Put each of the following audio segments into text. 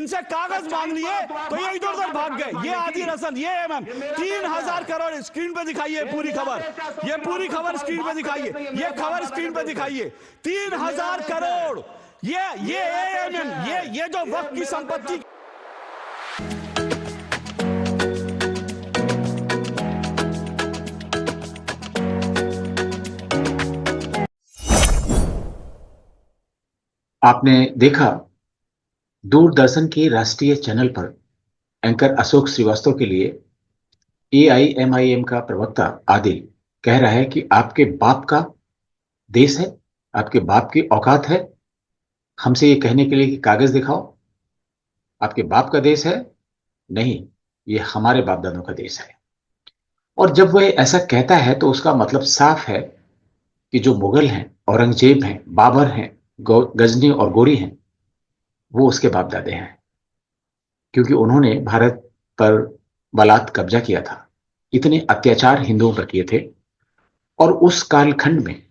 इनसे कागज मांग लिए तो ये इधर उधर भाग गए। ये आदिल हसन, ये एमएम 3000 करोड़ स्क्रीन पे दिखाइए पूरी खबर, ये पूरी खबर स्क्रीन पे दिखाइए, ये खबर स्क्रीन पे दिखाइए। 3000 करोड़ ये एमएम, ये जो वक्त की संपत्ति। आपने देखा दूरदर्शन के राष्ट्रीय चैनल पर एंकर अशोक श्रीवास्तव के लिए एआईएमआईएम का प्रवक्ता आदिल कह रहा है कि आपके बाप का देश है, आपके बाप की औकात है हमसे ये कहने के लिए कि कागज दिखाओ। आपके बाप का देश है? नहीं, ये हमारे बाप दादों का देश है। और जब वह ऐसा कहता है तो उसका मतलब साफ है कि जो मुगल हैं, औरंगजेब हैं, बाबर हैं, गजनी और गोरी हैं, वो उसके बाप दादे हैं, क्योंकि उन्होंने भारत पर बलात् कब्जा किया था। इतने अत्याचार हिंदुओं पर किए थे। और उस कालखंड में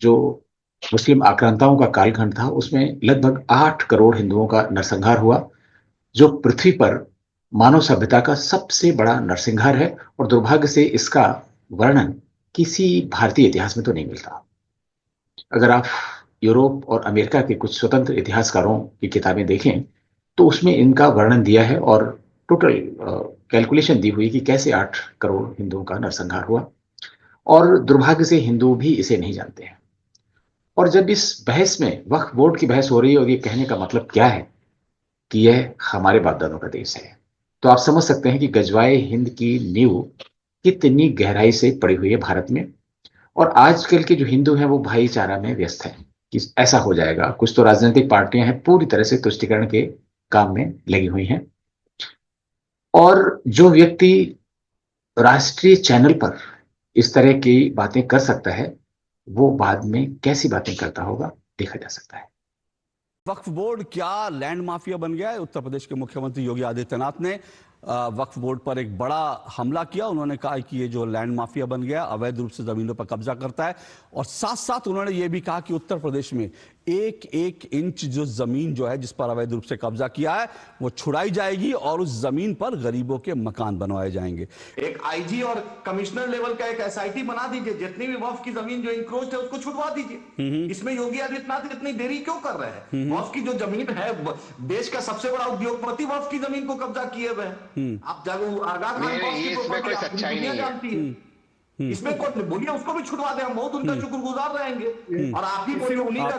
जो मुस्लिम आक्रांताओं का कालखंड था, उसमें लगभग 8 करोड़ हिंदुओं का नरसंहार हुआ, जो पृथ्वी पर मानव सभ्यता का सबसे बड़ा नरसंहार है। और दुर्भाग्य से इसका वर्णन किसी भारतीय इतिहास में तो नहीं मिलता। अगर आप यूरोप और अमेरिका के कुछ स्वतंत्र इतिहासकारों की किताबें देखें तो उसमें इनका वर्णन दिया है और टोटल कैलकुलेशन दी हुई कि कैसे 8 करोड़ हिंदुओं का नरसंहार हुआ। और दुर्भाग्य से हिंदू भी इसे नहीं जानते हैं। और जब इस बहस में वक्फ बोर्ड की बहस हो रही है और ये कहने का मतलब क्या है कि यह हमारे बाप दादों का देश है, तो आप समझ सकते हैं कि गजवाए हिंद की नींव कितनी गहराई से पड़ी हुई है भारत में। और आजकल के जो हिंदू हैं वो भाईचारा में व्यस्त हैं कि ऐसा हो जाएगा। कुछ तो राजनीतिक पार्टियां हैं पूरी तरह से तुष्टीकरण के काम में लगी हुई हैं। और जो व्यक्ति राष्ट्रीय चैनल पर इस तरह की बातें कर सकता है, वो बाद में कैसी बातें करता होगा देखा जा सकता है। वक्फ बोर्ड क्या लैंड माफिया बन गया है? उत्तर प्रदेश के मुख्यमंत्री योगी आदित्यनाथ ने वक्फ बोर्ड पर एक बड़ा हमला किया। उन्होंने कहा कि ये जो लैंड माफिया बन गया, अवैध रूप से जमीनों पर कब्जा करता है। और साथ साथ उन्होंने ये भी कहा कि उत्तर प्रदेश में एक एक इंच जो जमीन जो है जिस पर अवैध रूप से कब्जा किया है वो छुड़ाई जाएगी और उस जमीन पर गरीबों के मकान बनवाए जाएंगे। एक आईजी और कमिश्नर लेवल का एक एसआईटी बना दीजिए, जितनी भी वक्फ की जमीन जो इंक्रोच है उसको छुड़वा दीजिए। इसमें योगी आदित्यनाथ इतनी देरी क्यों कर रहे हैं? वक्फ की जो जमीन है, देश का सबसे बड़ा उद्योगपति वक्फ की जमीन को कब्जा किए हुए हैं। आप जागो आगा खान इसमें कोई सच्चाई नहीं जानती है। इसमें कोई बोलिए उसको भी छुड़वा दे, हम बहुत उनका शुक्रगुजार रहेंगे। और आप ही बोलिए उन्हीं का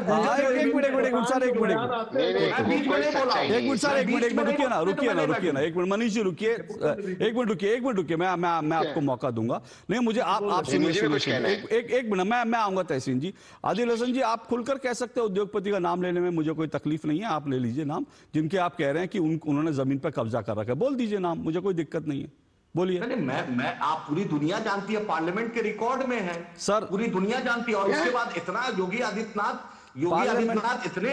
एक मिनट मनीष जी रुकिए, एक मिनट रुकिए, मैं आपको मौका दूंगा। नहीं, मुझे आप सुनिए, एक मिनट, मैं आऊंगा तहसीन जी। आदिल हसन जी, आप खुलकर कह सकते हैं, उद्योगपति का नाम लेने में मुझे कोई तकलीफ नहीं है, आप ले लीजिए नाम जिनके आप कह रहे हैं कि उन्होंने जमीन पर कब्जा कर रखा है। बोल दीजिए नाम, मुझे कोई दिक्कत नहीं है, बोलिए। नहीं, मैं आप पूरी दुनिया जानती है, पार्लियामेंट के रिकॉर्ड में है सर, पूरी दुनिया जानती है। और उसके बाद इतना योगी आदित्यनाथ इतने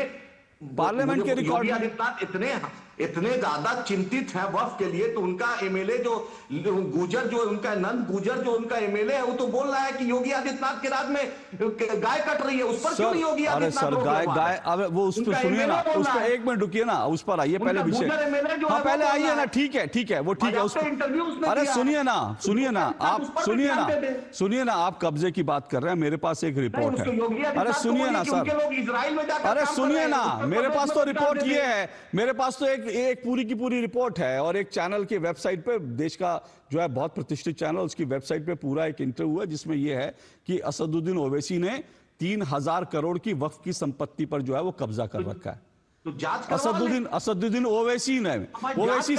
पार्लियामेंट के रिकॉर्ड में आदित्यनाथ इतने ज्यादा चिंतित हैं वक्फ के लिए, तो उनका एमएलए जो गुजर, जो उनका नंद गुजर, जो उनका एमएलए है, वो तो बोल रहा है कि योगी आदित्यनाथ के राज में गाय कट रही है, उस पर क्यों नहीं योगी आदित्यनाथ? गाय अब वो उस पर सुनिए ना, उस पर एक मिनट रुकिए ना, उस पर आइए पहले विषय। हाँ, पहले आइए ना, ठीक है, वो ठीक है। अरे सुनिए ना, आप कब्जे की बात कर रहे हैं, मेरे पास एक रिपोर्ट है। अरे सुनिए ना सर, अरे सुनिए ना, मेरे पास तो रिपोर्ट ये है, मेरे पास तो एक पूरी की पूरी रिपोर्ट है। और एक चैनल के वेबसाइट पे, देश का जो है बहुत प्रतिष्ठित चैनल, उसकी वेबसाइट पे पूरा एक इंटरव्यू है जिसमें यह है कि असदुद्दीन ओवैसी ने 3000 करोड़ की वक्फ की संपत्ति पर जो है वो कब्जा कर रखा है। तो असदुद्दीन ओवैसी ने, ओवैसी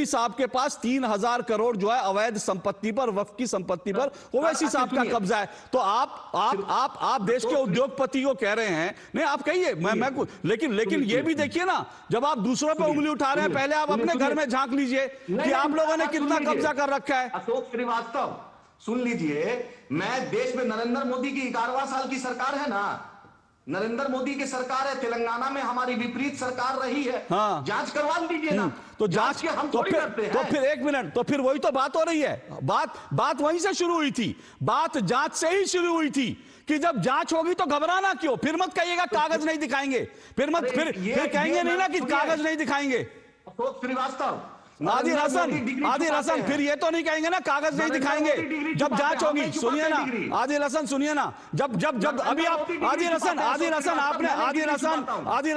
साहब के पास 3000 करोड़ जो है अवैध संपत्ति पर, वक्फ की संपत्ति पर ओवैसी साहब का कब्जा है। तो आप देश के उद्योगपति को कह रहे हैं, नहीं आप कहिए, लेकिन ये भी देखिए ना, जब आप दूसरों पे उंगली उठा रहे हैं, पहले आप अपने घर में झांक लीजिए कि आप लोगों ने कितना कब्जा कर रखा है। अशोक श्रीवास्तव सुन लीजिए, मैं देश में नरेंद्र मोदी की 11वां साल की सरकार है ना, नरेंद्र मोदी की सरकार है, तेलंगाना में हमारी विपरीत सरकार रही है। हाँ। जांच करवा लीजिए ना। तो जांच के हम तो थोड़ी करते हैं। तो फिर एक मिनट, तो फिर वही तो बात हो रही है। बात वहीं से शुरू हुई थी, बात जांच से ही शुरू हुई थी कि जब जांच होगी तो घबराना क्यों। फिर मत कहिएगा कागज नहीं दिखाएंगे, फिर कहेंगे नहीं ना कि कागज नहीं दिखाएंगे। अशोक श्रीवास्तव, आदिल हसन फिर ये तो नहीं कहेंगे ना कागज नहीं दिखाएंगे जब जांच होगी। सुनिए ना आदिल हसन, सुनिए ना, जब अभी आप आदिल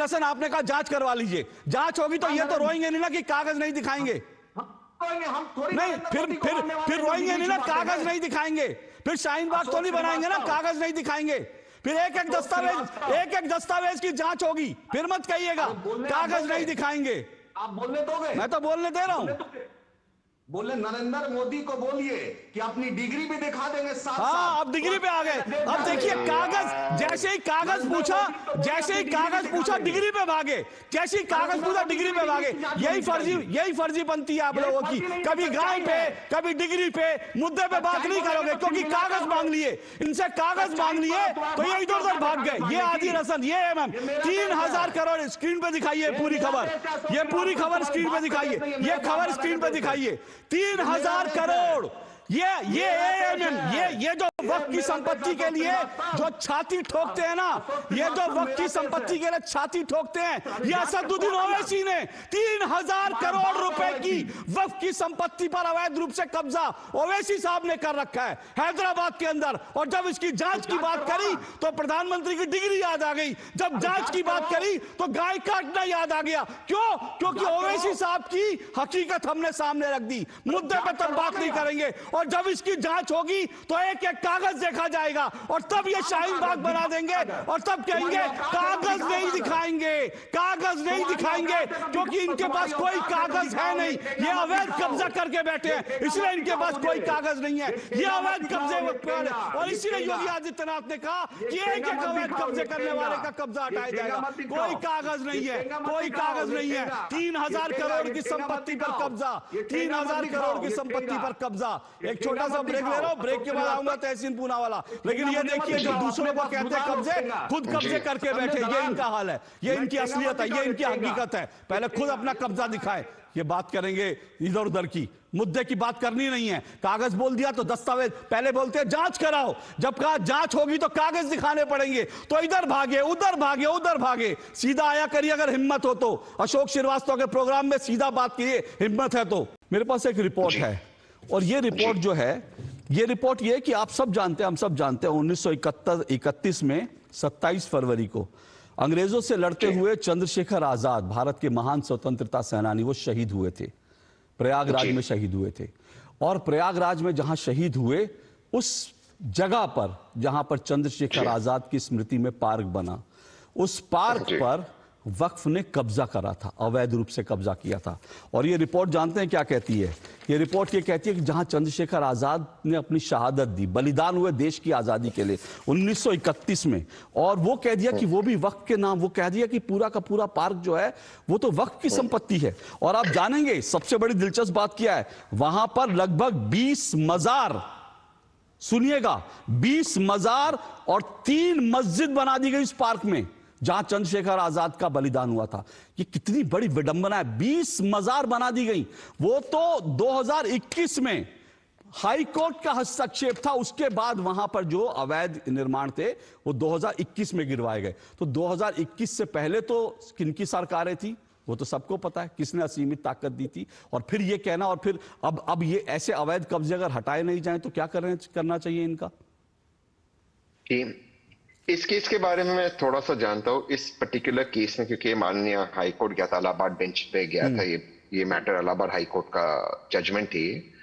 हसन आपने कहा जांच करवा लीजिए, जांच होगी तो ये तो रोएंगे नहीं ना कि कागज नहीं दिखाएंगे। नहीं, फिर रोएंगे नहीं ना कागज नहीं दिखाएंगे, फिर शाहीन बाग तो नहीं बनाएंगे ना कागज नहीं दिखाएंगे। फिर एक एक दस्तावेज की जांच होगी, फिर मत कहिएगा कागज नहीं दिखाएंगे। आप बोलने दोगे? मैं तो बोलने दे रहा हूं। बोले नरेंद्र मोदी को बोलिए कि अपनी डिग्री भी दिखा देंगे साथ। हाँ, अब डिग्री पे आ गए। अब देखिए कागज, जैसे ही कागज पूछा डिग्री पे भागे, जैसे ही कागज पूछा डिग्री पे भागे। यही फर्जी बनती है आप लोगों की। कभी गाय पे, कभी डिग्री पे, मुद्दे पे बात नहीं करोगे क्योंकि कागज मांग लिए, इनसे कागज मांग लिए तो ये इधर उधर भाग गए। ये आदिल हसन, ये एमएम 3000 करोड़ स्क्रीन पे दिखाइए पूरी खबर, ये पूरी खबर स्क्रीन पे दिखाइए, ये खबर स्क्रीन पे दिखाइए। 3000 करोड़ ये एएमएम, ये जो वक्त की संपत्ति के लिए जो छाती ठोकते हैं ना, ये जो वक्त की संपत्ति के लिए छाती ठोकते हैं, ये असदुद्दीन ओवैसी ने 3000 करोड़ रुपए की वक्त की संपत्ति पर अवैध रूप से कब्जा ओवैसी साहब ने कर रखा है हैदराबाद के अंदर। और जब इसकी जांच की बात करी तो प्रधानमंत्री की डिग्री याद आ गई, जब जांच की बात करी तो गाय काटना याद आ गया। क्यों? क्योंकि ओवैसी साहब की हकीकत हमने सामने रख दी। मुद्दे पर तब बात नहीं करेंगे और जब इसकी जांच होगी तो एक एक कागज देखा जाएगा और तब ये शाहीन बाग बना देंगे और तब कहेंगे कागज नहीं दिखाएंगे, कागज नहीं दिखाएंगे क्योंकि इनके पास कोई कागज है नहीं। ये अवैध कब्जा करके बैठे हैं, इसलिए इनके पास कोई कागज नहीं है। ये अवैध कब्जे और इसीलिए योगी आदित्यनाथ ने कहा कि एक एक अवैध कब्जे करने वाले का कब्जा हटाया जाएगा। कोई कागज नहीं है, कोई कागज नहीं है। 3000 करोड़ की संपत्ति पर कब्जा, 3000 करोड़ की संपत्ति पर कब्जा। एक छोटा सा ब्रेक ले रहा हूं, ब्रेक के बाद आऊंगा तहसीन पूनावाला। लेकिन ये देखिए जो दूसरों को कहते हैं कब्जे, खुद कब्जे करके बैठे, ये इनका हाल है, ये इनकी असलियत है, ये इनकी हकीकत है। पहले खुद अपना कब्जा दिखाए। ये बात करेंगे इधर उधर की, मुद्दे की बात करनी नहीं है। कागज बोल दिया तो दस्तावेज, पहले बोलते हैं जांच कराओ, जब कहा जांच होगी तो कागज दिखाने पड़ेंगे तो इधर भागे उधर भागे उधर भागे। सीधा आया करिए अगर हिम्मत हो तो। अशोक श्रीवास्तव के प्रोग्राम में सीधा बात कीजिए, हिम्मत है तो। मेरे पास एक रिपोर्ट है और ये रिपोर्ट जो है, ये रिपोर्ट ये है कि आप सब जानते हैं, हम सब जानते हैं 1931 में 27 फरवरी को अंग्रेजों से लड़ते हुए चंद्रशेखर आजाद, भारत के महान स्वतंत्रता सेनानी, वो शहीद हुए थे, प्रयागराज में शहीद हुए थे। और प्रयागराज में जहां शहीद हुए उस जगह पर जहां पर चंद्रशेखर आजाद की स्मृति में पार्क बना, उस पार्क पर वक्फ ने कब्जा करा था, अवैध रूप से कब्जा किया था। और ये रिपोर्ट जानते हैं क्या कहती है? ये रिपोर्ट ये कहती है कि जहां चंद्रशेखर आजाद ने अपनी शहादत दी, बलिदान हुए देश की आजादी के लिए 1931 में, और वो कह दिया कि वो भी वक्फ के नाम, वो कह दिया कि पूरा का पूरा पार्क जो है वो तो वक्फ की संपत्ति है। और आप जानेंगे सबसे बड़ी दिलचस्प बात क्या है, वहां पर लगभग 20 मजार, सुनिएगा 20 मजार और 3 मस्जिद बना दी गई इस पार्क में जहां चंद्रशेखर आजाद का बलिदान हुआ था। ये कितनी बड़ी विडंबना है, 20 मजार बना दी गई। वो तो 2021 में हाई कोर्ट का हस्तक्षेप था, उसके बाद वहां पर जो अवैध निर्माण थे वो 2021 में गिरवाए गए। तो 2021 से पहले तो किनकी सरकारें थी वो तो सबको पता है, किसने असीमित ताकत दी थी। और फिर ये कहना, और फिर अब ये ऐसे अवैध कब्जे अगर हटाए नहीं जाए तो क्या करना चाहिए इनका? इस केस के बारे में मैं थोड़ा सा जानता हूँ, इस पर्टिकुलर केस में, क्योंकि माननीय हाई कोर्ट गया था, इलाहाबाद बेंच पे गया था, ये मैटर इलाहाबाद हाई कोर्ट का जजमेंट थी।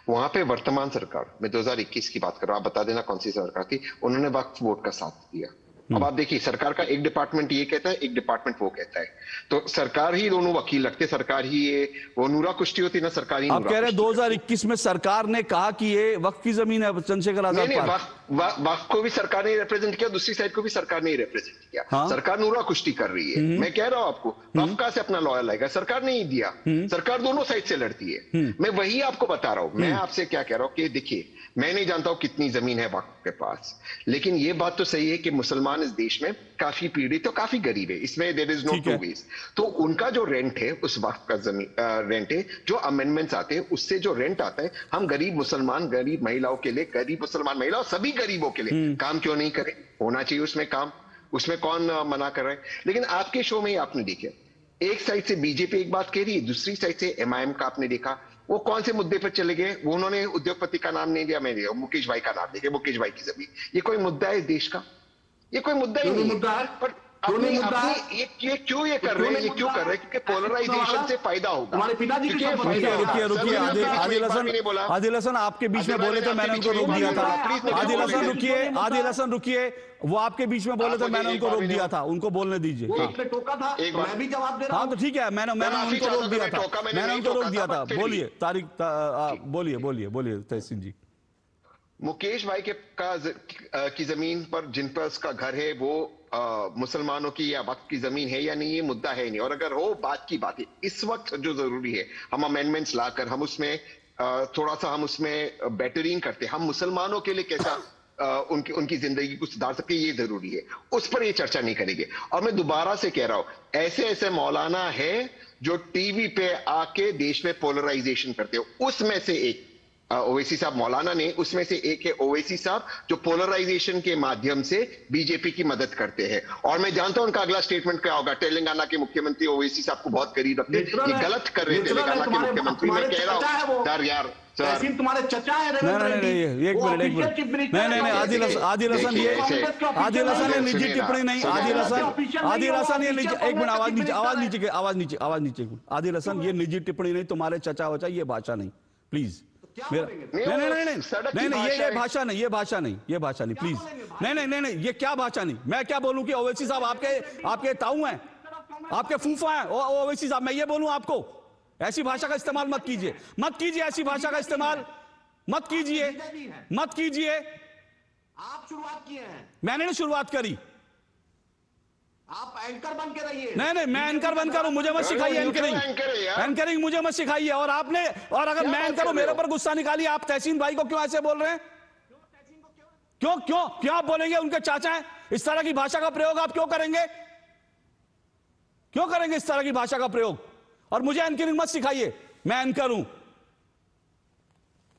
वहां पे वर्तमान सरकार, मैं 2021 की बात कर रहा हूँ, आप बता देना कौन सी सरकार थी, उन्होंने वक्फ बोर्ड का साथ दिया। अब आप देखिए, सरकार का एक डिपार्टमेंट ये कहता है, एक डिपार्टमेंट वो कहता है, तो सरकार ही दोनों वकील लगते, सरकार ही ये वो नूरा कुश्ती होती ना, सरकार ही। आप कह रहे हैं 2021 में सरकार ने कहा कि ये वक्फ की जमीन है चंद्रशेखर आजाद पार्क। वक्फ को भी सरकार ने रिप्रेजेंट किया, दूसरी साइड को भी सरकार ने रिप्रेजेंट किया। हाँ? सरकार नूरा कुश्ती कर रही है। मैं कह रहा हूं आपको, वक्फ कहां से अपना लॉयर लाएगा? सरकार ने ही दिया, सरकार दोनों साइड से लड़ती है। मैं वही आपको बता रहा हूं। मैं आपसे क्या कह रहा हूं कि देखिए, मैं नहीं जानता हूं कितनी जमीन है वक्फ के पास, लेकिन ये बात तो सही है कि मुसलमान मुसलमान इस देश में काफी पीड़ित और काफी गरीब है, इसमें there is no two ways. तो उनका जो रेंट है, उस वक्त का जमीन रेंट है, जो अमेंडमेंट्स आते हैं उससे जो रेंट आता है, हम गरीब मुसलमान, गरीब महिलाओं के लिए, गरीब मुसलमान महिलाओं, सभी गरीबों के लिए काम क्यों नहीं करें? होना चाहिए उसमें काम, उसमें कौन मना कर रहा है? लेकिन आपके शो में ही आपने देखे, एक साइड से बीजेपी एक बात कह रही है, दूसरी साइड से एमआईएम का आपने देखा, वो कौन से मुद्दे पर चले गए? वो उन्होंने उद्योगपति का नाम नहीं दिया, मैं दिया मुकेश भाई का नाम दिया, मुकेश भाई की जमीन। ये कोई मुद्दा है देश का? ये कोई मुद्दा ही नहीं मुद्दा है। पर ये क्यों ये कर रहे हैं? ये क्यों कर रहे हैं? क्योंकि पोलराइजेशन से फायदा होगा। हमारे पिताजी की रुकिए आदिल हसन आपके बीच में बोले थे, मैंने उनको रोक दिया था। आदिल हसन रुकिए, वो आपके बीच में बोले थे, मैंने उनको रोक दिया था, उनको बोलने दीजिए। टोका था, मैं भी जवाब दे रहा हूं। हाँ तो ठीक है, मैंने उनको रोक दिया था, मैंने उनको रोक दिया था। बोलिए तारिक, बोलिए तहसीन जी। मुकेश भाई की जमीन पर, जिन पर उसका घर है, वो मुसलमानों की या वक्फ की जमीन है या नहीं, ये मुद्दा है नहीं। और अगर हो बात की बात है, इस वक्त जो जरूरी है, हम अमेंडमेंट्स लाकर हम उसमें थोड़ा सा हम उसमें बेहतरीन करते, हम मुसलमानों के लिए कैसा उनकी जिंदगी को सुधार सके, ये जरूरी है। उस पर ये चर्चा नहीं करेंगे। और मैं दोबारा से कह रहा हूं, ऐसे मौलाना है जो टीवी पे आके देश में पोलराइजेशन करते हो। उसमें से एक ओवैसी साहब मौलाना ने, उसमें से एक है ओवैसी साहब जो पोलराइजेशन के माध्यम से बीजेपी की मदद करते हैं। और मैं जानता हूं उनका अगला स्टेटमेंट क्या होगा। तेलंगाना के मुख्यमंत्री ओवैसी साहब को बहुत करीब रखते हैं, ये गलत कर रहे हैं तेलंगाना के मुख्यमंत्री। मैं कह रहा हूं यार तुम्हारे चचा है। नहीं एक मिनट नहीं आदिल हसन ये निजी टिप्पणी नहीं। आदिल हसन ये निजी, एक मिनट आवाज नीचे। आदिल हसन ये निजी टिप्पणी नहीं, तुम्हारे चचा वचा, ये भाषा नहीं प्लीज। नहीं ये भाषा नहीं प्लीज। नहीं ये क्या भाषा नहीं? मैं क्या बोलूं कि ओवैसी साहब आपके ताऊ हैं, आपके फूफा हैं ओवैसी साहब? मैं ये बोलूं आपको? ऐसी भाषा का इस्तेमाल मत कीजिए ऐसी भाषा का इस्तेमाल मत कीजिए। आप शुरुआत किए हैं, मैंने नहीं शुरुआत करी। आप एंकर बन के रहिए। नहीं मैं एंकर बन करूं, मुझे मत सिखाइए एंकरिंग मुझे मत सिखाइए। और अगर मैं एंकर हूं, मेरे ऊपर गुस्सा निकालिए। आप तहसीन भाई को क्यों ऐसे बोल रहे हैं? क्यों आप बोलेंगे उनके चाचा हैं? इस तरह की भाषा का प्रयोग आप क्यों करेंगे इस तरह की भाषा का प्रयोग? और मुझे एंकरिंग मत सिखाइए, मैं एंकर हूं।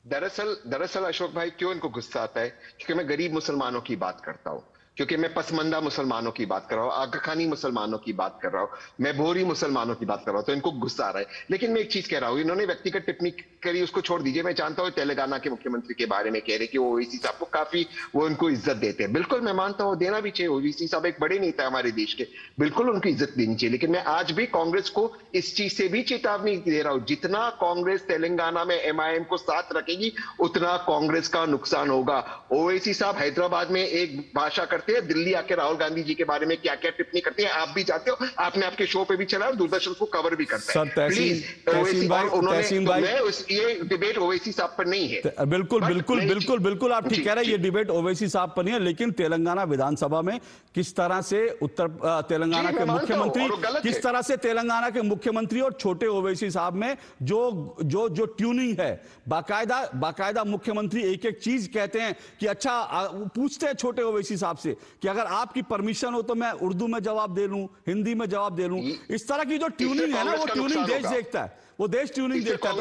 दरअसल अशोक भाई, क्यों इनको गुस्सा आता है? क्योंकि मैं गरीब मुसलमानों की बात करता हूं, क्योंकि मैं पसमंदा मुसलमानों की बात कर रहा हूं, आगा खानी मुसलमानों की बात कर रहा हूं, मैं भोरी मुसलमानों की बात कर रहा हूं, तो इनको गुस्सा आ रहा है। लेकिन मैं एक चीज कह रहा हूं, इन्होंने व्यक्तिगत टिप्पणी करी, उसको छोड़ दीजिए। मैं जानता हूं तेलंगाना के मुख्यमंत्री के बारे में कह रहे कि वो ओवैसी साहब को काफी, वो उनको इज्जत देते हैं। बिल्कुल मैं मानता हूं, देना भी चाहिए। ओवैसी साहब एक बड़े नेता हमारे देश के, बिल्कुल उनको इज्जत देनी चाहिए। लेकिन मैं आज भी कांग्रेस को इस चीज से भी चेतावनी दे रहा हूं, जितना कांग्रेस तेलंगाना में एमआईएम को साथ रखेगी, उतना कांग्रेस का नुकसान होगा। ओवैसी साहब हैदराबाद में एक भाषा करते हैं, दिल्ली आके राहुल गांधी जी के बारे में क्या क्या टिप्पणी करते हैं आप भी जानते हो। आपने आपके शो पे भी चला और दूरदर्शन को कवर भी करता है। प्लीज ये डिबेट ओवैसी साहब पर नहीं है। बिल्कुल आप ठीक कह रहे हैं, ये डिबेट ओवैसी साहब पर नहीं है। लेकिन तेलंगाना विधानसभा में किस तरह से तेलंगाना मुख्यमंत्री और छोटे ओवैसी साहब में जो ट्यूनिंग है, बाकायदा मुख्यमंत्री एक चीज कहते हैं कि अच्छा, पूछते हैं छोटे ओवैसी साहब से कि अगर आपकी परमिशन हो तो मैं उर्दू में जवाब दे लूं, हिंदी में जवाब दे लूं। इस तरह की जो ट्यूनिंग है ना, वो ट्यूनिंग देश देखता है, वो देश ट्यूनिंग देखता है।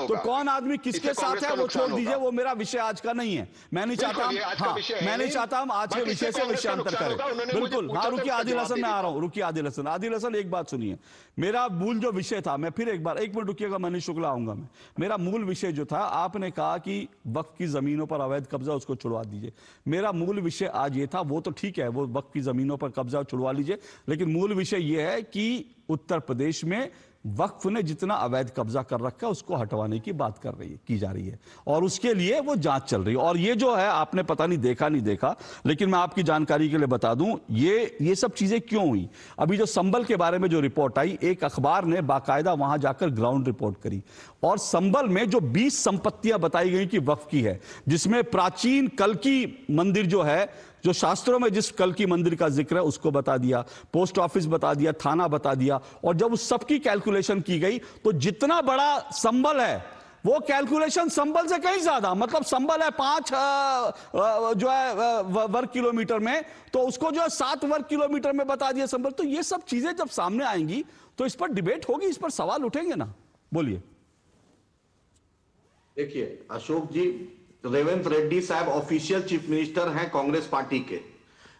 तो कौन आदमी किसके साथ है वो छोड़ दीजिए, वो मेरा विषय आज का नहीं है। मैं नहीं चाहता हम आज के विषय से विषयांतर करें। बिल्कुल हाँ, रुकिए आदिल हसन, मैं आ रहा हूं। रुकिए आदिल हसन एक बात सुनिए। मेरा मूल जो विषय था, मैं फिर एक मिनट रुकिएगा, मनीष शुक्ला आऊंगा मैं। मेरा मूल विषय जो था, आपने कहा कि वक्फ की जमीनों पर अवैध कब्जा, उसको छुड़वा दीजिए। मेरा मूल विषय आज ये था, वो तो ठीक है, वो वक्फ की जमीनों पर कब्जा छुड़वा लीजिए, लेकिन मूल विषय ये है कि उत्तर प्रदेश में वक्फ ने जितना अवैध कब्जा कर रखा है उसको हटवाने की बात की जा रही है, और उसके लिए वो जांच चल रही है। और ये जो है, आपने पता नहीं देखा, लेकिन मैं आपकी जानकारी के लिए बता दूं, ये सब चीजें क्यों हुई। अभी जो संबल के बारे में जो रिपोर्ट आई, एक अखबार ने बाकायदा वहां जाकर ग्राउंड रिपोर्ट करी, और संबल में जो 20 संपत्तियां बताई गई कि वक्फ की है, जिसमें प्राचीन कल्की मंदिर जो है, जो शास्त्रों में जिस कल्की मंदिर का जिक्र है उसको बता दिया, पोस्ट ऑफिस बता दिया, थाना बता दिया। और जब उस सबकी कैलकुलेशन की गई तो जितना बड़ा संबल है वो कैलकुलेशन संबल से कहीं ज्यादा, मतलब संबल है 5 जो है वर्ग किलोमीटर में, तो उसको जो है 7 वर्ग किलोमीटर में बता दिया संबल। तो ये सब चीजें जब सामने आएंगी तो इस पर डिबेट होगी, इस पर सवाल उठेंगे ना। बोलिए। देखिए अशोक जी, रेवंत रेड्डी साहब ऑफिशियल चीफ मिनिस्टर हैं कांग्रेस पार्टी के।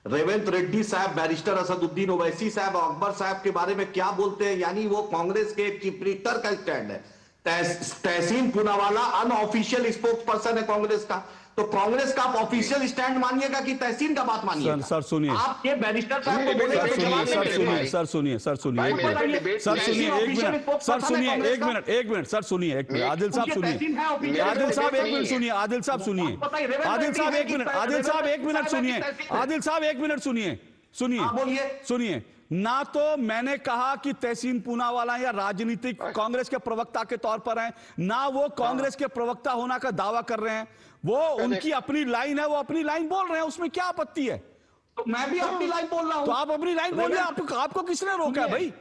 रेवंत रेड्डी साहब बैरिस्टर असदुद्दीन ओवैसी साहब और अकबर साहब के बारे में क्या बोलते हैं, यानी वो कांग्रेस के चीफ मिनिस्टर का स्टैंड है। तहसीन पूनावाला अनऑफिशियल स्पोक्स पर्सन है कांग्रेस का, तो कांग्रेस का आप ऑफिशियल स्टैंड मानिएगा कि तहसीन का बात मानिएगा? सर सुनिए, आप ये बैरिस्टर साहब को बोले, सर सुनिए, एक मिनट, सर सुनिए, एक मिनट, सर सुनिए, सर सुनिए, एक मिनट, आदिल साहब सुनिए, आदिल साहब एक मिनट सुनिए, आदिल साहब सुनिए, आदिल साहब एक मिनट, आदिल साहब एक मिनट सुनिए, आदिल साहब एक मिनट सुनिए, सुनिए। ना तो मैंने कहा कि तहसीन पूनावाला या राजनीतिक कांग्रेस के प्रवक्ता के तौर पर हैं, ना वो कांग्रेस के प्रवक्ता होना का दावा कर रहे हैं। वो उनकी अपनी लाइन है, वो अपनी लाइन बोल रहे हैं, उसमें क्या आपत्ति है? तो मैं भी अपनी लाइन बोल रहा हूं। तो आप अपनी लाइन बोलिए, आपको किसने रोका है भाई?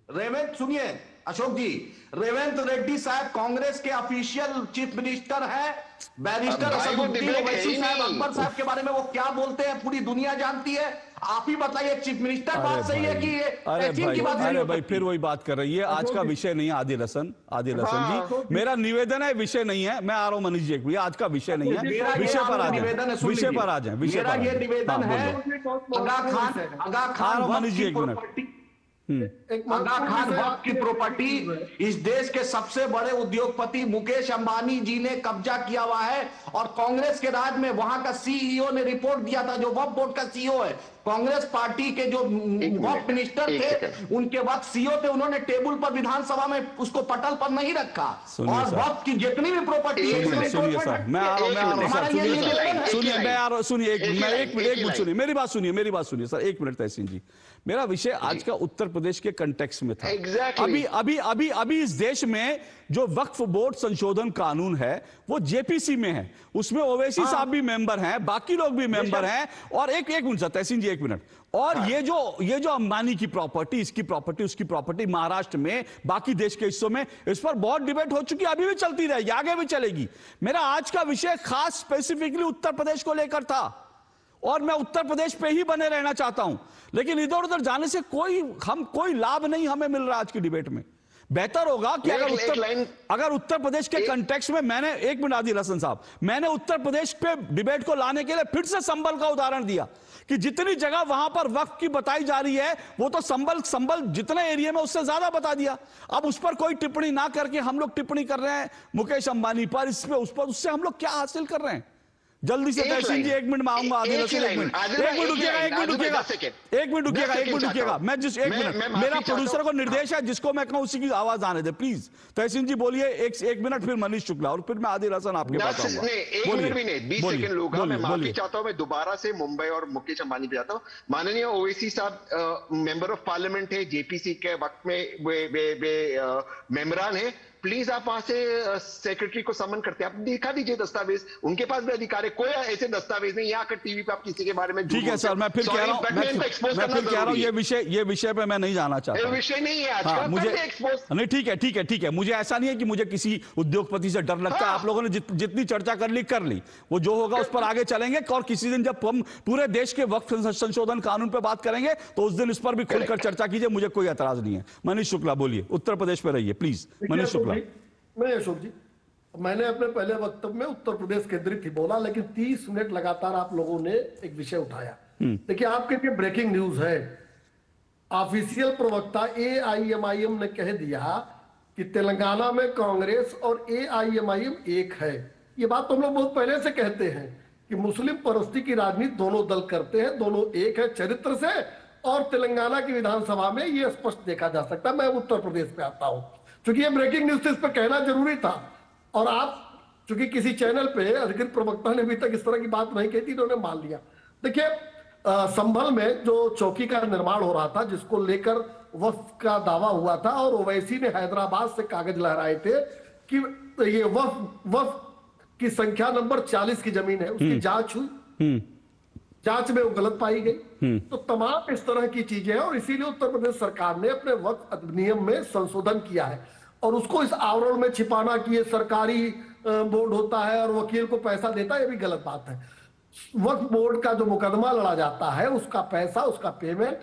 रेवंत सुनिए अशोक जी, रेवंत रेड्डी साहब कांग्रेस के ऑफिशियल चीफ मिनिस्टर है। बैरिस्टर असदुद्दीन ओवैसी साहब अकबर साहब के बारे में वो क्या बोलते हैं पूरी दुनिया जानती है। आप ही बताइए, चीफ मिनिस्टर बात सही है कि ये की बात सही है? अरे भाई फिर वही बात कर रही है। आज का विषय नहीं है आदिल हसन जी, मेरा निवेदन है, विषय नहीं है। मैं आ रहा हूं मनीष जी, एक आज का विषय नहीं है, विषय पर आ जाए, विषय पर आ जाए, विषय पर। ये निवेदन है, आगा खान मनीष जी एक मिनट, आगा खान वक्त की प्रॉपर्टी इस देश के सबसे बड़े उद्योगपति मुकेश अंबानी जी ने कब्जा किया हुआ है, और कांग्रेस के राज में वहां का सीईओ ने रिपोर्ट दिया था, जो वक्फ बोर्ड का सीईओ है, कांग्रेस पार्टी के जो वक्फ मिनिस्टर थे उनके वक्त सीईओ थे, उन्होंने टेबल पर विधानसभा में उसको पटल पर नहीं रखा। और वक्फ की जितनी भी प्रॉपर्टी है, सुनिए सर, मैं आ रहा हूं सर, सुनिए, मैं आ रहा हूं, सुनिए, एक मिनट सुनिए, मेरी बात सुनिए सर, एक मिनट तहसीन जी। मेरा विषय आज का उत्तर प्रदेश के कंटेक्स्ट में था। अभी इस देश में जो वक्फ बोर्ड संशोधन कानून है वो जेपीसी में है, उसमें ओवैसी साहब भी मेंबर हैं, बाकी लोग भी मेंबर हैं। और एक मिनट सर, तहसीन जी एक मिनट। और ये जो अंबानी की प्रॉपर्टी, इसकी प्रॉपर्टी, उसकी प्रॉपर्टी महाराष्ट्र में, बाकी देश के हिस्सों में, इस पर बहुत डिबेट हो चुकी है, अभी भी चलती रहेगी, आगे भी चलेगी। मेरा आज का विषय खास स्पेसिफिकली उत्तर प्रदेश को लेकर था, और मैं उत्तर प्रदेश पे ही बने रहना चाहता हूं। लेकिन इधर उधर जाने से कोई लाभ नहीं हमें मिल रहा आज की डिबेट में। बेहतर होगा कि अगर उत्तर प्रदेश के कंटेक्स्ट में, मैंने एक मिनट आदिल हसन साहब, मैंने उत्तर प्रदेश पे डिबेट को लाने के लिए फिर से संबल का उदाहरण दिया कि जितनी जगह वहां पर वक्फ की बताई जा रही है, वो तो संबल जितने एरिया में उससे ज्यादा बता दिया। अब उस पर कोई टिप्पणी ना करके हम लोग टिप्पणी कर रहे हैं मुकेश अंबानी पर, इस पे, उस पर, उससे हम लोग क्या हासिल कर रहे हैं? जल्दी से तहसीन जी, एक मिनट में आऊंगा, आदिल हसन एक मिनट रुकिएगा, मैं जिस एक मिनट, मेरा प्रोड्यूसर को निर्देश है, जिसको मैं कहूं उसी की आवाज आने दे प्लीज। तहसीन जी बोलिए, एक मिनट, फिर मनीष शुक्ला, और फिर मैं आदिल हसन आपके पास आऊंगा। 20 सेकंड लूंगा। मैं माफी चाहता हूं, मैं दोबारा से मुंबई और मुकेश अंबानी पे जाता हूं। माननीय ओवैसी साहब मेंबर ऑफ पार्लियामेंट है, जेपीसी के वक्त में वे मेंबरान है। प्लीज आप वहां से सेक्रेटरी को समन करते हैं, आप दिखा दीजिए दस्तावेज, उनके पास भी अधिकार है। कोई ऐसे दस्तावेज नहीं, यहाँ आकर टीवी पे आप किसी के बारे में। ठीक है सर, मैं फिर कह रहा हूँ, ये विषय पे मैं नहीं जाना चाहता, विषय नहीं है आज का, मुझे नहीं, ठीक है, मुझे ऐसा नहीं है कि मुझे किसी उद्योगपति से डर लगता है। आप लोगों ने जितनी चर्चा कर ली, वो जो होगा उस पर आगे चलेंगे। और किसी दिन जब हम पूरे देश के वक्फ संशोधन कानून पर बात करेंगे तो उस दिन इस पर भी खुलकर चर्चा कीजिए, मुझे कोई एतराज नहीं है। मनीष शुक्ला बोलिए, उत्तर प्रदेश पे रहिए प्लीज। मनीष शुक्ला। नहीं अशोक जी, मैंने अपने पहले वक्तव्य में उत्तर प्रदेश केंद्रित ही बोला, लेकिन 30 मिनट लगातार आप लोगों ने एक विषय उठाया। देखिए, आपके लिए ब्रेकिंग न्यूज है। ऑफिशियल प्रवक्ता एआईएमआईएम ने कह दिया कि तेलंगाना में कांग्रेस और एआईएमआईएम एक है। ये बात तो हम लोग बहुत पहले से कहते हैं कि मुस्लिम परस्ती की राजनीति दोनों दल करते हैं, दोनों एक है चरित्र से, और तेलंगाना की विधानसभा में ये स्पष्ट देखा जा सकता है। मैं उत्तर प्रदेश पे आता हूं, क्योंकि ये ब्रेकिंग न्यूज इस पर कहना जरूरी था। और आप चूंकि किसी चैनल पे अधिकृत प्रवक्ता ने अभी तक इस तरह की बात नहीं कही थी, इन्होंने मान लिया। देखिए, संभल में जो चौकी का निर्माण हो रहा था, जिसको लेकर वक्फ का दावा हुआ था, और ओवैसी ने हैदराबाद से कागज लहराए थे कि ये वक्फ की संख्या नंबर 40 की जमीन है, उसकी जांच हुई, जांच में वो गलत पाई गई। तो तमाम इस तरह की चीजें हैं, और इसीलिए उत्तर प्रदेश सरकार ने अपने वक्फ अधिनियम में संशोधन किया है। और उसको इस आवरण में छिपाना कि ये सरकारी बोर्ड होता है और वकील को पैसा देता है, ये भी गलत बात है। वक्फ बोर्ड का जो मुकदमा लड़ा जाता है उसका पैसा, उसका पेमेंट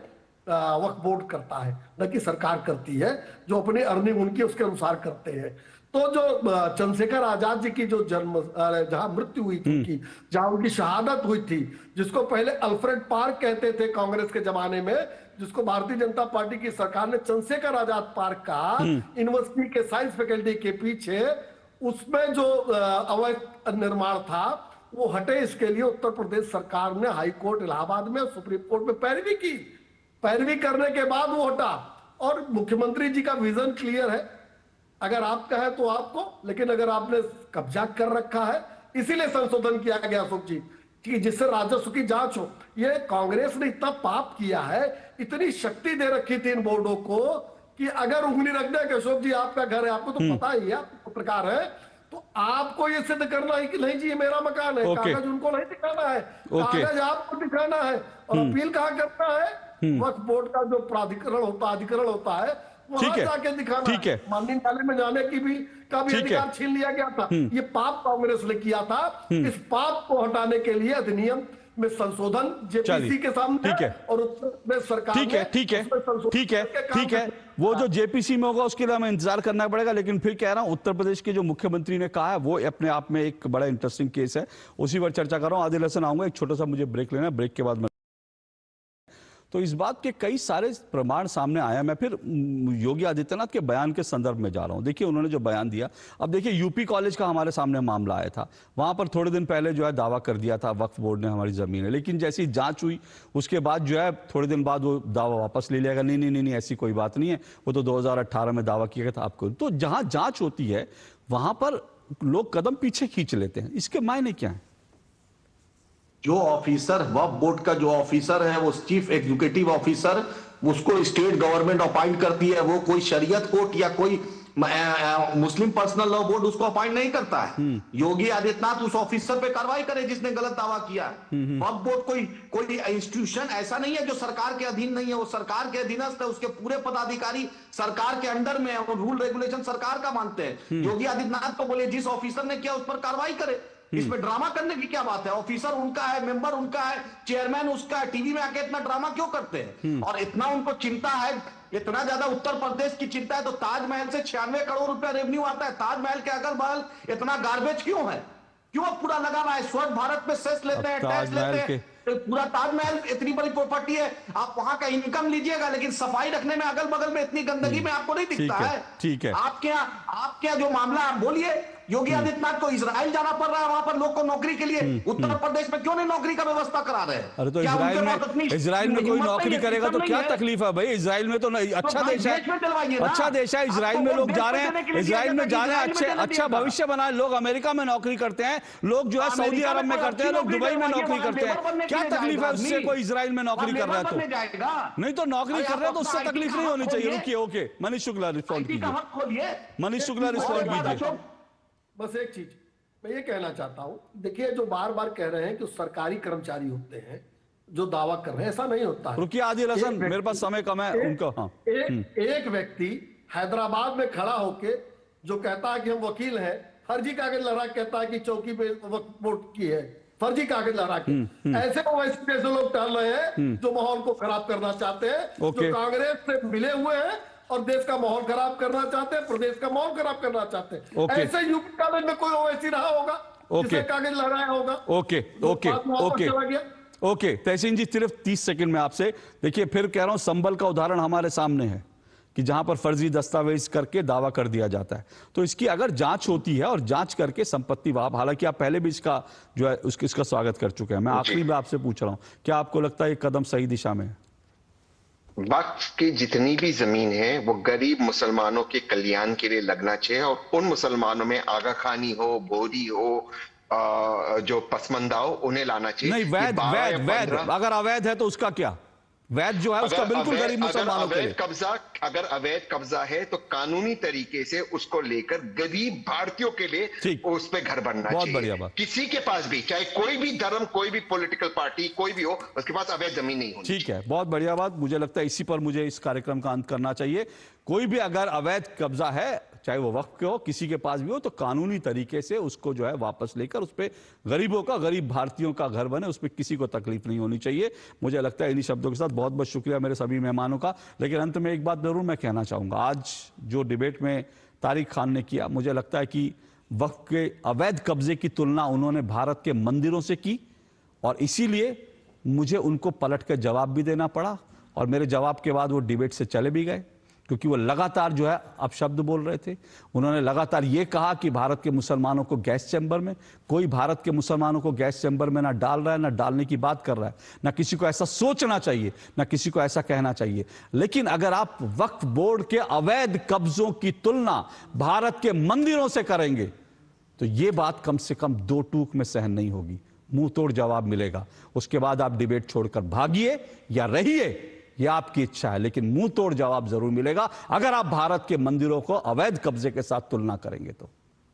वक्फ बोर्ड करता है, न कि सरकार करती है, जो अपनी अर्निंग उनकी उसके अनुसार करते हैं। तो जो चंद्रशेखर आजाद जी की जो जन्म जहां मृत्यु हुई थी उनकी, जहां उनकी शहादत हुई थी, जिसको पहले अल्फ्रेड पार्क कहते थे कांग्रेस के जमाने में, जिसको भारतीय जनता पार्टी की सरकार ने चंद्रशेखर आजाद पार्क का यूनिवर्सिटी के साइंस फैकल्टी के पीछे उसमें जो अवैध निर्माण था वो हटे, इसके लिए उत्तर प्रदेश सरकार ने हाई कोर्ट इलाहाबाद में, सुप्रीम कोर्ट में पैरवी की। पैरवी करने के बाद वो हटा, और मुख्यमंत्री जी का विजन क्लियर है, अगर आपका है तो आपको, लेकिन अगर आपने कब्जा कर रखा है, इसीलिए संशोधन किया गया अशोक जी, कि जिससे राजस्व की जांच हो। ये कांग्रेस ने इतना पाप किया है, इतनी शक्ति दे रखी थी इन बोर्डों को कि अगर उंगली रख दे कि अशोक जी आपका घर है, आपको तो पता ही है, आप पत्रकार है, तो आपको ये सिद्ध करना है कि नहीं जी ये मेरा मकान है। कागज उनको नहीं दिखाना है, कागज आपको दिखाना है। और अपील कहाँ करना है? वक्फ बोर्ड का जो प्राधिकरण होता, अधिकरण होता है, वहां जाके दिखाना है। माननीय न्यायालय में जाने की भी अधिकार छीन लिया गया था। ये पाप कांग्रेस ने किया था। इस पाप को हटाने के लिए अधिनियम में संशोधन जेपीसी के सामने और उत्तर प्रदेश सरकार ठीक है। वो जो जेपीसी में होगा उसके लिए हमें इंतजार करना पड़ेगा, लेकिन फिर कह रहा हूं उत्तर प्रदेश के जो मुख्यमंत्री ने कहा है वो अपने आप में एक बड़ा इंटरेस्टिंग केस है, उसी पर चर्चा कर रहा हूं। आदिल हसन आऊंगा, एक छोटा सा मुझे ब्रेक लेना है, ब्रेक के बाद मैं तो इस बात के कई सारे प्रमाण सामने आया। मैं फिर योगी आदित्यनाथ के बयान के संदर्भ में जा रहा हूं। देखिए उन्होंने जो बयान दिया, अब देखिए यूपी कॉलेज का हमारे सामने मामला आया था, वहां पर थोड़े दिन पहले जो है दावा कर दिया था वक्फ बोर्ड ने हमारी जमीन है, लेकिन जैसी जांच हुई उसके बाद जो है थोड़े दिन बाद वो दावा वापस ले लिया गया। नहीं ऐसी कोई बात नहीं है, वो तो 2018 में दावा किया गया था आपको। तो जहां जांच होती है वहां पर लोग कदम पीछे खींच लेते हैं, इसके मायने क्या है? जो ऑफिसर वक्फ बोर्ड का जो ऑफिसर है वो चीफ एग्जीक्यूटिव ऑफिसर, उसको स्टेट गवर्नमेंट अपॉइंट करती है, वो कोई शरीयत कोर्ट या कोई मुस्लिम पर्सनल लॉ बोर्ड उसको अपॉइंट नहीं करता है। योगी आदित्यनाथ उस ऑफिसर पे कार्रवाई करे जिसने गलत दावा किया। वक्फ बोर्ड कोई इंस्टीट्यूशन ऐसा नहीं है जो सरकार के अधीन नहीं है, वो सरकार के अधीनस्थ है, उसके पूरे पदाधिकारी सरकार के अंडर में है और रूल रेगुलेशन सरकार का मानते हैं। योगी आदित्यनाथ को बोले जिस ऑफिसर ने किया उस पर कार्रवाई करे, इसमें ड्रामा करने की क्या बात है? ऑफिसर उनका है, मेंबर उनका है, चेयरमैन उसका है, टीवी में आके इतना ड्रामा क्यों करते हैं? और इतना उनको चिंता है, इतना ज्यादा उत्तर प्रदेश की चिंता है तो ताजमहल से 96 करोड़ रुपया रेवेन्यू आता है, ताजमहल के अगल बगल इतना गार्बेज क्यों है? क्यों पूरा लगा रहा है? स्वच्छ भारत में सेस लेते हैं, टैक्स लेते हैं, पूरा ताजमहल इतनी बड़ी प्रॉपर्टी है, आप वहां का इनकम लीजिएगा, लेकिन सफाई रखने में अगल बगल में इतनी गंदगी में आपको नहीं दिखता है। ठीक है, आपके यहाँ जो मामला आप बोलिए, योगी आदित्यनाथ को इजराइल जाना पड़ रहा है, वहां पर लोग को नौकरी के लिए, उत्तर प्रदेश में क्यों नहीं नौकरी का व्यवस्था करा रहे हैं? अरे तो इजराइल में कोई नौकरी करेगा तो क्या तकलीफ है भाई? इजराइल में तो अच्छा देश है, अच्छा देश है, इजराइल में लोग जा रहे हैं, इजराइल में जा रहे हैं, अच्छा भविष्य बनाए। लोग अमेरिका में नौकरी करते हैं, लोग जो है सऊदी अरब में करते हैं, लोग दुबई में नौकरी करते हैं, क्या तकलीफ है उससे? कोई इजराइल में नौकरी कर रहा है तो नहीं, तो नौकरी कर रहे हैं तो उससे तकलीफ नहीं होनी चाहिए। रुकिए, ओके, मनीष शुक्ला रिस्पॉन्ड कीजिए, मनीष शुक्ला रिस्पॉन्ड कीजिए। बस एक चीज मैं ये कहना चाहता हूं, देखिए जो बार बार कह रहे हैं कि सरकारी कर्मचारी होते हैं जो दावा कर रहे हैं, ऐसा नहीं होता है। रुकिए आदिल हसन, मेरे पास समय कम है उनका। हाँ, एक व्यक्ति हैदराबाद में खड़ा होके जो कहता है कि हम वकील हैं, फर्जी कागज लहरा कहता है कि चौकी पे वक्फ बोर्ड की है, फर्जी कागज लहरा के ऐसे जैसे लोग टहल रहे हैं जो माहौल को खराब करना चाहते हैं, जो कांग्रेस से मिले हुए हैं और देश का माहौल खराब करना चाहते हैं, प्रदेश का माहौल खराब करना चाहते हैं। ऐसे यूपी कॉलेज में कोई ओवैसी रहा होगा जिसने कागज लहराया होगा? ओके तहसीन जी, सिर्फ 30 सेकंड में आपसे। देखिए फिर कह रहा हूं, संभल का उदाहरण हमारे सामने है कि जहां पर फर्जी दस्तावेज करके दावा कर दिया जाता है, तो इसकी अगर जांच होती है और जांच करके संपत्ति वाप, हालांकि आप पहले भी इसका जो है इसका स्वागत कर चुके हैं, मैं आखिरी में आपसे पूछ रहा हूं, क्या आपको लगता है ये कदम सही दिशा में है? वक्फ की जितनी भी जमीन है वो गरीब मुसलमानों के कल्याण के लिए लगना चाहिए, और उन मुसलमानों में आगा खानी हो, बोरी हो, जो पसमंदा हो, उन्हें लाना चाहिए। नहीं, वैध अगर अवैध है तो उसका क्या? वैध जो है उसका बिल्कुल गरीब मुसलमानों के लिए। अगर अवैध कब्जा है तो कानूनी तरीके से उसको लेकर गरीब भारतीयों के लिए उस पे घर बनना चाहिए। बहुत बढ़िया बात। किसी के पास भी, चाहे कोई भी धर्म, कोई भी पॉलिटिकल पार्टी, कोई भी हो, उसके पास अवैध जमीन नहीं होनी। ठीक है, बहुत बढ़िया बात। मुझे लगता है इसी पर मुझे इस कार्यक्रम का अंत करना चाहिए। कोई भी अगर अवैध कब्जा है चाहे वो वक्फ के हो, किसी के पास भी हो, तो कानूनी तरीके से उसको जो है वापस लेकर उस पर गरीबों का, गरीब भारतीयों का घर बने, उस पर किसी को तकलीफ नहीं होनी चाहिए। मुझे लगता है इन्हीं शब्दों के साथ बहुत बहुत शुक्रिया मेरे सभी मेहमानों का। लेकिन अंत में एक बात जरूर मैं कहना चाहूंगा, आज जो डिबेट में तारिक खान ने किया, मुझे लगता है कि वक्फ के अवैध कब्जे की तुलना उन्होंने भारत के मंदिरों से की, और इसीलिए मुझे उनको पलट कर जवाब भी देना पड़ा, और मेरे जवाब के बाद वो डिबेट से चले भी गए, क्योंकि वो लगातार जो है अपशब्द बोल रहे थे। उन्होंने लगातार ये कहा कि भारत के मुसलमानों को गैस चैम्बर में, कोई भारत के मुसलमानों को गैस चैम्बर में ना डाल रहा है, ना डालने की बात कर रहा है, ना किसी को ऐसा सोचना चाहिए, ना किसी को ऐसा कहना चाहिए। लेकिन अगर आप वक्फ बोर्ड के अवैध कब्जों की तुलना भारत के मंदिरों से करेंगे तो ये बात कम से कम दो टूक में सहन नहीं होगी, मुंह तोड़ जवाब मिलेगा। उसके बाद आप डिबेट छोड़कर भागिए या रहिए, यह आपकी इच्छा है, लेकिन मुंह तोड़ जवाब जरूर मिलेगा अगर आप भारत के मंदिरों को अवैध कब्जे के साथ तुलना करेंगे तो।